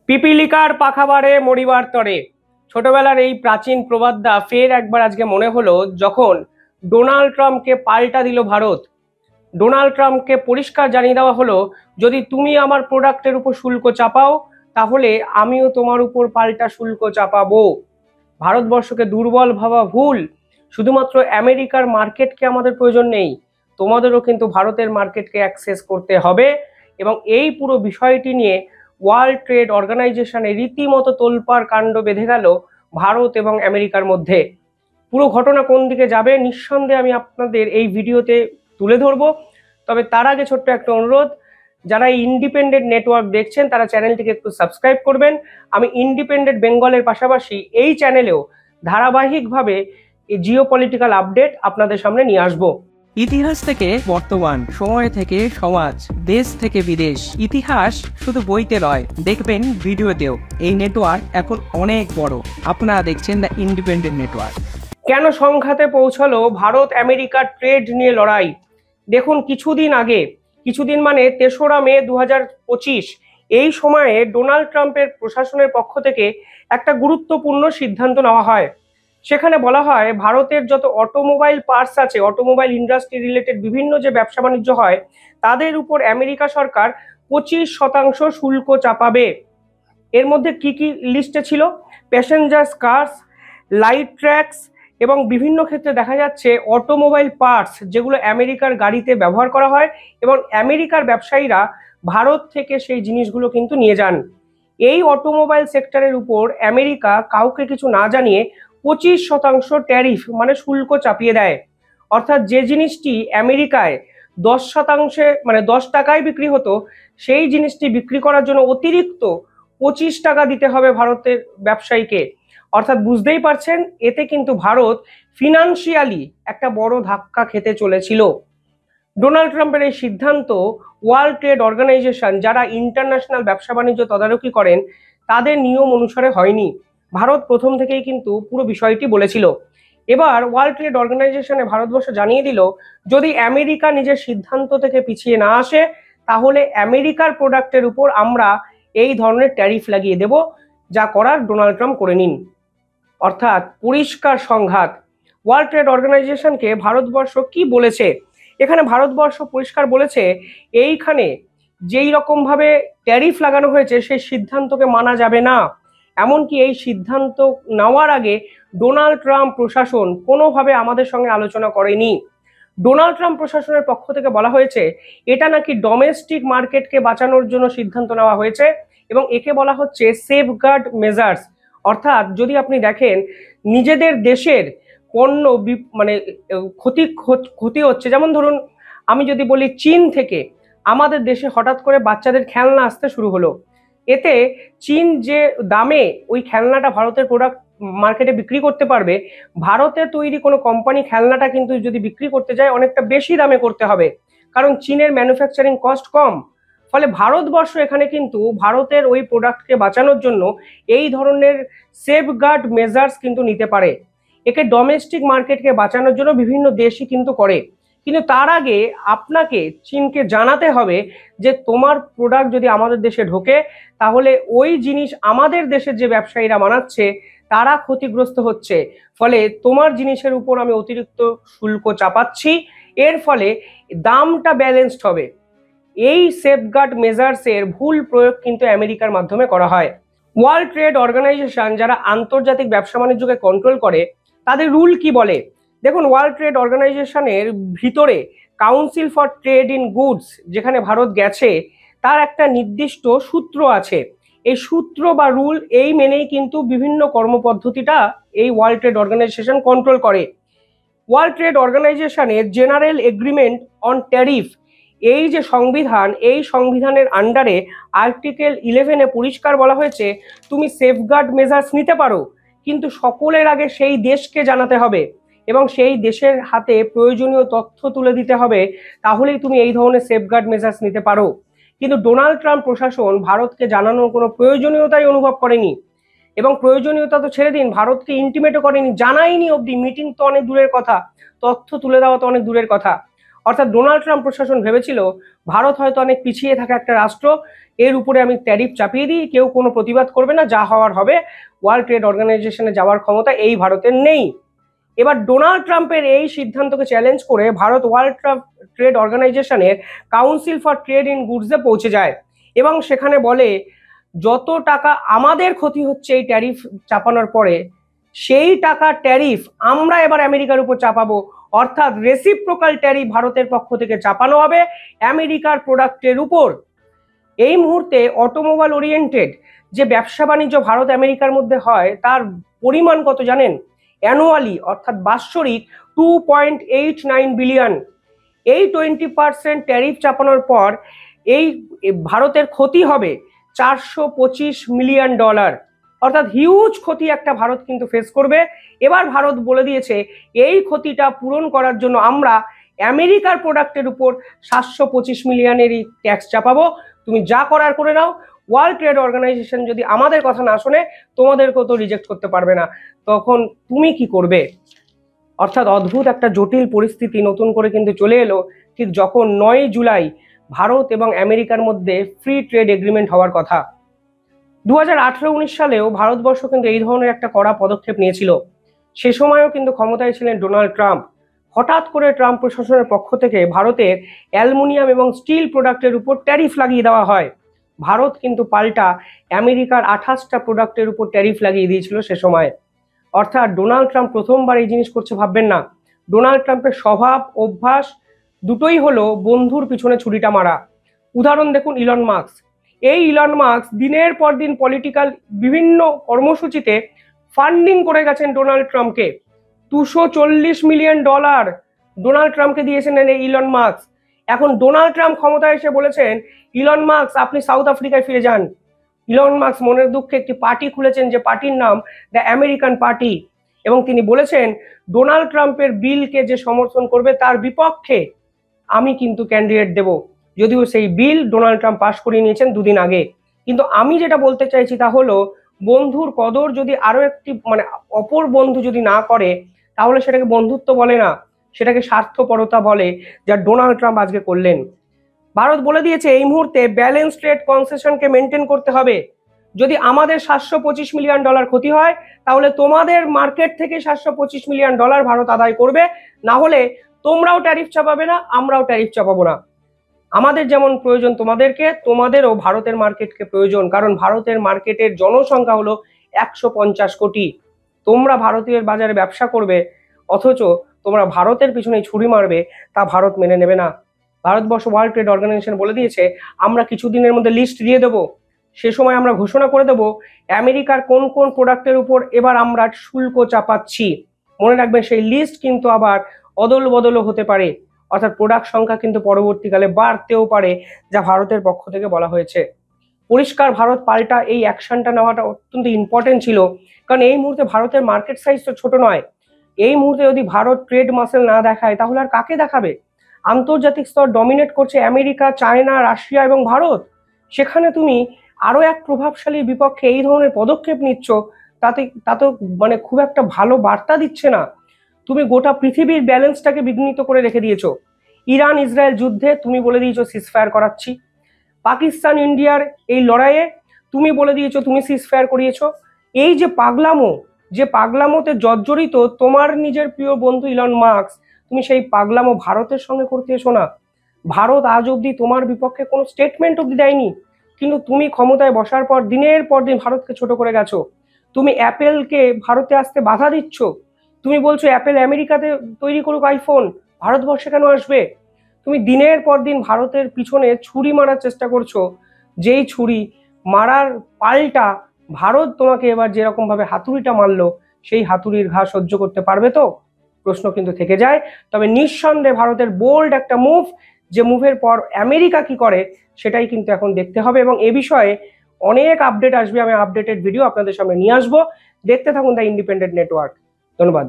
পিপিলিকার পাখা বাড়ে মরিবার তরে। ছোটবেলার এই প্রাচীন প্রবাদটা ফের একবার আজকে মনে হলো যখন ডোনাল্ড ট্রাম্পকে পাল্টা দিল ভারত। ডোনাল্ড ট্রাম্পকে পরিষ্কার জানিয়ে দেওয়া হলো, যদি তুমি আমার প্রোডাক্টের উপর শুল্ক চাপাও তাহলে আমিও তোমার উপর পাল্টা শুল্ক চাপাবো। ভারতবর্ষকে দুর্বল ভাবা ভুল। শুধুমাত্র আমেরিকার মার্কেটকে আমাদের প্রয়োজন নেই, তোমাদেরও কিন্তু ভারতের মার্কেটকে অ্যাক্সেস করতে হবে। এবং এই পুরো বিষয়টি নিয়ে ওয়ার্ল্ড ট্রেড অর্গানাইজেশনে রীতিমতো তোলপাড় কাণ্ড বেঁধে গেল ভারত এবং আমেরিকার মধ্যে। পুরো ঘটনা কোন দিকে যাবে নিঃসন্দেহে আমি আপনাদের এই ভিডিওতে তুলে ধরবো। তবে তার আগে ছোট্ট একটা অনুরোধ, যারা ইন্ডিপেন্ডেন্ট নেটওয়ার্ক দেখছেন তারা চ্যানেলটিকে একটু সাবস্ক্রাইব করবেন। আমি ইন্ডিপেন্ডেন্ট বেঙ্গলের পাশাপাশি এই চ্যানেলেও ধারাবাহিকভাবে এই জিওপলিটিক্যাল আপডেট আপনাদের সামনে নিয়ে আসবো। ইতিহাস থেকে বর্তমান, সময় থেকে সমাজ, দেশ থেকে বিদেশ, ইতিহাস শুধু বইতে নয়, দেখবেন ভিডিওতেও। এই নেটওয়ার্ক এখন অনেক বড়। আপনারা দেখছেন দ্য ইন্ডিপেন্ডেন্ট নেটওয়ার্ক। কেন সংঘাতে পৌঁছালো ভারত আমেরিকার ট্রেড নিয়ে লড়াই? দেখুন, কিছুদিন মানে ৩রা মে ২০২৫, এই সময়ে ডোনাল্ড ট্রাম্পের প্রশাসনের পক্ষ থেকে একটা গুরুত্বপূর্ণ সিদ্ধান্ত নেওয়া হয়। সেখানে বলা হয় ভারতের যত অটোমোবাইল পার্টস আছে, অটোমোবাইল ইন্ডাস্ট্রি রিলেটেড বিভিন্ন যে ব্যবসা বাণিজ্য হয় তাদের উপর আমেরিকা সরকার 25% শুল্ক চাপাবে। এর মধ্যে কি কি লিস্টে ছিল? প্যাসেঞ্জার কার্স, লাইট ট্র্যাকস এবং বিভিন্ন ক্ষেত্রে দেখা যাচ্ছে অটোমোবাইল পার্টস যেগুলো আমেরিকার গাড়িতে ব্যবহার করা হয় এবং আমেরিকার ব্যবসায়ীরা ভারত থেকে সেই জিনিসগুলো কিন্তু নিয়ে যান। এই অটোমোবাইল সেক্টরের উপর আমেরিকা কাউকে কিছু না জানিয়ে 25% ট্যারিফ মানে শুল্ক চাপিয়ে দেয়। অর্থাৎ যে জিনিসটি আমেরিকায় 10% মানে 10 টাকায় বিক্রি হতো, সেই জিনিসটি বিক্রি করার জন্য অতিরিক্ত 25 টাকা দিতে হবে ভারতের ব্যবসায়ীকে। অর্থাৎ বুঝতেই পারছেন, এতে কিন্তু ভারত ফিনান্সিয়ালি একটা বড় ধাক্কা খেতে চলেছিল। ডোনাল্ড ট্রাম্পের এই সিদ্ধান্ত ওয়ার্ল্ড ট্রেড অর্গানাইজেশন, যারা ইন্টারন্যাশনাল ব্যবসা বাণিজ্য তদারকি করেন, তাদের নিয়ম অনুসারে হয়নি। ভারত প্রথম থেকেই কিন্তু পুরো বিষয়টি বলেছিল। এবার ওয়ার্ল্ড ট্রেড অর্গানাইজেশনে ভারতবর্ষ জানিয়ে দিল, যদি আমেরিকা নিজের সিদ্ধান্ত থেকে পিছিয়ে না আসে তাহলে আমেরিকার প্রোডাক্টের উপর আমরা এই ধরনের ট্যারিফ লাগিয়ে দেব। যা করার ডোনাল্ড ট্রাম্প করে নিন। অর্থাৎ পরিষ্কার সংঘাত। ওয়ার্ল্ড ট্রেড অর্গানাইজেশনকে ভারতবর্ষ কি বলেছে? এখানে ভারতবর্ষ পরিষ্কার বলেছে, এইখানে যেই রকমভাবে ট্যারিফ লাগানো হয়েছে সেই সিদ্ধান্তকে মানা যাবে না। এমনকি এই সিদ্ধান্ত নেওয়ার আগে ডোনাল্ড ট্রাম্প প্রশাসন কোনোভাবে আমাদের সঙ্গে আলোচনা করেনি। ডোনাল্ড ট্রাম্প প্রশাসনের পক্ষ থেকে বলা হয়েছে এটা নাকি ডোমেস্টিক মার্কেটকে বাঁচানোর জন্য সিদ্ধান্ত নেওয়া হয়েছে এবং একে বলা হচ্ছে সেফগার্ড মেজার্স। অর্থাৎ যদি আপনি দেখেন নিজেদের দেশের পণ্য মানে ক্ষতি হচ্ছে, যেমন ধরুন আমি যদি বলি চীন থেকে আমাদের দেশে হঠাৎ করে বাচ্চাদের খেলনা আসতে শুরু হলো, এতে চীন যে দামে ওই খেলনাটা ভারতের প্রোডাক্ট মার্কেটে বিক্রি করতে পারবে, ভারতে তৈরি কোনো কোম্পানি খেলনাটা কিন্তু যদি বিক্রি করতে যায় অনেকটা বেশি দামে করতে হবে, কারণ চীনের ম্যানুফ্যাকচারিং কস্ট কম। ফলে ভারতবর্ষ এখানে কিন্তু ভারতের ওই প্রোডাক্টকে বাঁচানোর জন্য এই ধরনের সেফগার্ড মেজার্স কিন্তু নিতে পারে। একে ডোমেস্টিক মার্কেটকে বাঁচানোর জন্য বিভিন্ন দেশই কিন্তু করে। কিন্তু তার আগে আপনাকে চীনকে জানাতে হবে যে তোমার প্রোডাক্ট যদি আমাদের দেশে ঢোকে তাহলে ওই জিনিস আমাদের দেশের যে ব্যবসায়ীরা বানাচ্ছে তারা ক্ষতিগ্রস্ত হচ্ছে, ফলে তোমার জিনিসের উপর আমি অতিরিক্ত শুল্ক চাপাচ্ছি। এর ফলে দামটা ব্যালেন্সড হবে। এই সেফগার্ড মেজার্সের ভুল প্রয়োগ কিন্তু আমেরিকার মাধ্যমে করা হয়। ওয়ার্ল্ড ট্রেড অর্গানাইজেশন যারা আন্তর্জাতিক ব্যবসা বাণিজ্যকে কন্ট্রোল করে, তাদের রুল কি বলে দেখুন। ওয়ার্ল্ড ট্রেড অর্গানাইজেশনের ভিতরে council for trade in goods, যেখানে ভারত গেছে, তার একটা নির্দিষ্ট সূত্র আছে। এই সূত্র বা রুল এই মেনেই কিন্তু বিভিন্ন কর্মপদ্ধতিটা এই ওয়ার্ল্ড ট্রেড অর্গানাইজেশন কন্ট্রোল করে। ওয়ার্ল্ড ট্রেড অর্গানাইজেশনের জেনারেল এগ্রিমেন্ট অন ট্যারিফ, এই যে সংবিধান, এই সংবিধানের আন্ডারে আর্টিকেল 11-এ পরিষ্কার বলা হয়েছে তুমি সেফগার্ড মেজার্স নিতে পারো, কিন্তু সকলের আগে সেই দেশকে জানাতে হবে এবং সেই দেশের হাতে প্রয়োজনীয় তথ্য তুলে দিতে হবে, তাহলেই তুমি এই ধরনের সেফগার্ড মেজার্স নিতে পারো। কিন্তু ডোনাল্ড ট্রাম্প প্রশাসন ভারতকে জানানোর কোনো প্রয়োজনীয়তাই অনুভব করেনি এবং প্রয়োজনীয়তা তো ছেড়ে দিন, ভারতকে ইন্টিমেটও করেনি, জানাইনি অবধি। মিটিং তো অনেক দূরের কথা, তথ্য তুলে দেওয়া তো অনেক দূরের কথা। অর্থাৎ ডোনাল্ড ট্রাম্প প্রশাসন ভেবেছিল ভারত হয়তো অনেক পিছিয়ে থাকা একটা রাষ্ট্র, এর উপরে আমি ট্যারিফ চাপিয়ে দিই, কেউ কোনো প্রতিবাদ করবে না, যা হওয়ার হবে। ওয়ার্ল্ড ট্রেড অর্গানাইজেশনে যাওয়ার ক্ষমতা এই ভারতের নেই। এবার ডোনাল্ড ট্রাম্পের এই সিদ্ধান্তকে চ্যালেঞ্জ করে ভারত ওয়ার্ল্ড ট্রেড অর্গানাইজেশনের কাউন্সিল ফর ট্রেড ইন গুডসে পৌঁছে যায় এবং সেখানে বলে যত টাকা আমাদের ক্ষতি হচ্ছে এই ট্যারিফ চাপানোর পরে, সেই টাকা ট্যারিফ আমরা এবার আমেরিকার উপর চাপাবো, অর্থাৎ রেসিপ্রোকাল ট্যারিফ ভারতের পক্ষ থেকে চাপানো হবে আমেরিকার প্রোডাক্টের উপর। এই মুহূর্তে অটোমোবাইল ওরিয়েন্টেড যে ব্যবসা বাণিজ্য ভারত আমেরিকার মধ্যে হয় তার পরিমাণ কত জানেন? অ্যানুয়ালি অর্থাৎ বাৎসরিক 2.89 বিলিয়ন। এই 20% ট্যারিফ চাপানোর পর এই ভারতের ক্ষতি হবে $425 মিলিয়ন, অর্থাৎ হিউজ ক্ষতি একটা ভারত কিন্তু ফেস করবে। এবার ভারত বলে দিয়েছে এই ক্ষতিটা পূরণ করার জন্য আমরা আমেরিকার প্রোডাক্টের উপর 725 মিলিয়নেরই ট্যাক্স চাপাবো, তুমি যা করার করে নাও। ওয়ার্ল্ড ট্রেড অর্গানাইজেশন যদি আমাদের কথা না শোনে, তোমাদেরকেও তো রিজেক্ট করতে পারবে না, তখন তুমি কি করবে? অর্থাৎ অদ্ভুত একটা জটিল পরিস্থিতি নতুন করে কিন্তু চলে এলো ঠিক যখন 9 জুলাই ভারত এবং আমেরিকার মধ্যে ফ্রি ট্রেড এগ্রিমেন্ট হওয়ার কথা। 2018-19 সালেও ভারতবর্ষ কিন্তু এই ধরনের একটা কড়া পদক্ষেপ নিয়েছিল। সে সময়ও কিন্তু ক্ষমতায় ছিলেন ডোনাল্ড ট্রাম্প। হঠাৎ করে ট্রাম্প প্রশাসনের পক্ষ থেকে ভারতের অ্যালুমিনিয়াম এবং স্টিল প্রোডাক্টের উপর ট্যারিফ লাগিয়ে দেওয়া হয়। ভারত কিন্তু পাল্টা আমেরিকার 28টা প্রোডাক্টের উপর ট্যারিফ লাগিয়ে দিয়েছিল সে সময়। অর্থাৎ ডোনাল্ড ট্রাম্প প্রথমবার এই জিনিস করছে ভাববেন না। ডোনাল্ড ট্রাম্পের স্বভাব অভ্যাস দুটোই হলো বন্ধুর পিছনে ছুরিটা মারা। উদাহরণ দেখুন ইলন মাস্ক। এই ইলন মাস্ক দিনের পর দিন পলিটিক্যাল বিভিন্ন কর্মসূচিতে ফান্ডিং করে গেছেন ডোনাল্ড ট্রাম্পকে। $240 মিলিয়ন ডোনাল্ড ট্রাম্পকে দিয়েছেন এই ইলন মাস্ক। এখন ডোনাল্ড ট্রাম্প ক্ষমতায় এসে বলেছেন ইলন মাস্ক আপনি সাউথ আফ্রিকায় ফিরে যান। ইলন মাস্ক মনের দুঃখে একটি পার্টি খুলেছেন যে পার্টির নাম দ্য আমেরিকান পার্টি, এবং তিনি বলেছেন ডোনাল্ড ট্রাম্পের বিলকে যে সমর্থন করবে তার বিপক্ষে আমি কিন্তু ক্যান্ডিডেট দেব, যদিও সেই বিল ডোনাল্ড ট্রাম্প পাশ করিয়ে নিয়েছেন দুদিন আগে। কিন্তু আমি যেটা বলতে চাইছি তা হলো বন্ধুর কদর যদি আরো একটি অপর বন্ধু যদি না করে, তাহলে সেটাকে বন্ধুত্ব বলে না, সেটাকে স্বার্থপরতা বলে, যা ডোনাল্ড ট্রাম্প আজকে করলেন। ভারত বলে দিয়েছে এই মুহূর্তে ব্যালেন্স ট্রেড কনসেশনকে মেনটেন করতে হবে। যদি আমাদের $725 মিলিয়ন ক্ষতি হয়, তাহলে তোমাদের মার্কেট থেকে $725 মিলিয়ন ভারত আদায় করবে, না হলে তোমরাও ট্যারিফ চাপাবে না, আমরাও ট্যারিফ চাপাবো না। আমাদের যেমন প্রয়োজন তোমাদেরকে, তোমাদেরও ভারতের মার্কেটকে প্রয়োজন, কারণ ভারতের মার্কেটের জনসংখ্যা হলো 150 কোটি। তোমরা ভারতীয় বাজারে ব্যবসা করবে অথচ তোমরা ভারতের পিছনে ছুরি মারবে, তা ভারত মেনে নেবে না। ভারতবর্ষ ওয়ার্ল্ড ট্রেড অর্গানাইজেশন বলে দিয়েছে আমরা কিছুদিনের মধ্যে লিস্ট দিয়ে দেবো। সে সময় আমরা ঘোষণা করে দেবো আমেরিকার কোন কোন প্রোডাক্টের উপর এবার আমরা শুল্ক চাপাচ্ছি। মনে রাখবেন সেই লিস্ট কিন্তু আবার অদল বদলও হতে পারে, অর্থাৎ প্রোডাক্ট সংখ্যা কিন্তু পরবর্তীকালে বাড়তেও পারে, যা ভারতের পক্ষ থেকে বলা হয়েছে। পরিষ্কার ভারত পাল্টা এই অ্যাকশনটা নেওয়াটা অত্যন্ত ইম্পর্টেন্ট ছিল, কারণ এই মুহূর্তে ভারতের মার্কেট সাইজ তো ছোট নয়। এই মুহূর্তে যদি ভারত ট্রেড মাসেল না দেখায় তাহলে আর কাকে দেখাবে? আন্তর্জাতিক স্তর ডমিনেট করছে আমেরিকা, চায়না, রাশিয়া এবং ভারত। সেখানে তুমি আরো এক প্রভাবশালীর বিপক্ষে এই ধরনের পদক্ষেপ নিচ্ছ, তা তো খুব একটা ভালো বার্তা দিচ্ছে না। তুমি গোটা পৃথিবীর ব্যালেন্সটাকে বিঘ্নিত করে রেখে দিয়েছো। ইরান ইসরায়েল যুদ্ধে তুমি বলে দিয়েছো সিজফায়ার করাচ্ছি। পাকিস্তান ইন্ডিয়ার এই লড়াইয়ে তুমি বলে দিয়েছো তুমি সিজফায়ার করিয়েছো। এই যে পাগলামোতে জর্জরিত তোমার নিজের প্রিয় বন্ধু ইলন মাস্ক, তুমি সেই পাগলামো ভারতের সঙ্গে করতে এসো না। ভারত আজ অবধি তোমার বিপক্ষে কোনো স্টেটমেন্ট অবধি দেয়নি, কিন্তু তুমি ক্ষমতায় বসার পর দিনের পর দিন ভারতকে ছোট করে গেছো। তুমি অ্যাপেলকে ভারতে আসতে বাধা দিচ্ছ। তুমি বলছো অ্যাপেল আমেরিকাতে তৈরি করুক আইফোন, ভারতবর্ষে কেন আসবে? তুমি দিনের পর দিন ভারতের পিছনে ছুরি মারার চেষ্টা করছো, যেই ছুরি মারার পাল্টা ভারত তোমাকে এবার যেরকম ভাবে হাতুড়িটা মারলো, সেই হাতুড়ির ঘা সহ্য করতে পারবে তো? প্রশ্ন কিন্তু থেকে যায়। তবে নিঃসন্দেহে ভারতের বোল্ড একটা মুভ, যে মুভের পর আমেরিকা কি করে সেটাই কিন্তু এখন দেখতে হবে, এবং এ বিষয়ে অনেক আপডেট আসবে। আমি আপডেটেড ভিডিও আপনাদের সামনে নিয়ে আসবো। দেখতে থাকুন দ্য ইন্ডিপেন্ডেন্ট নেটওয়ার্ক। ধন্যবাদ।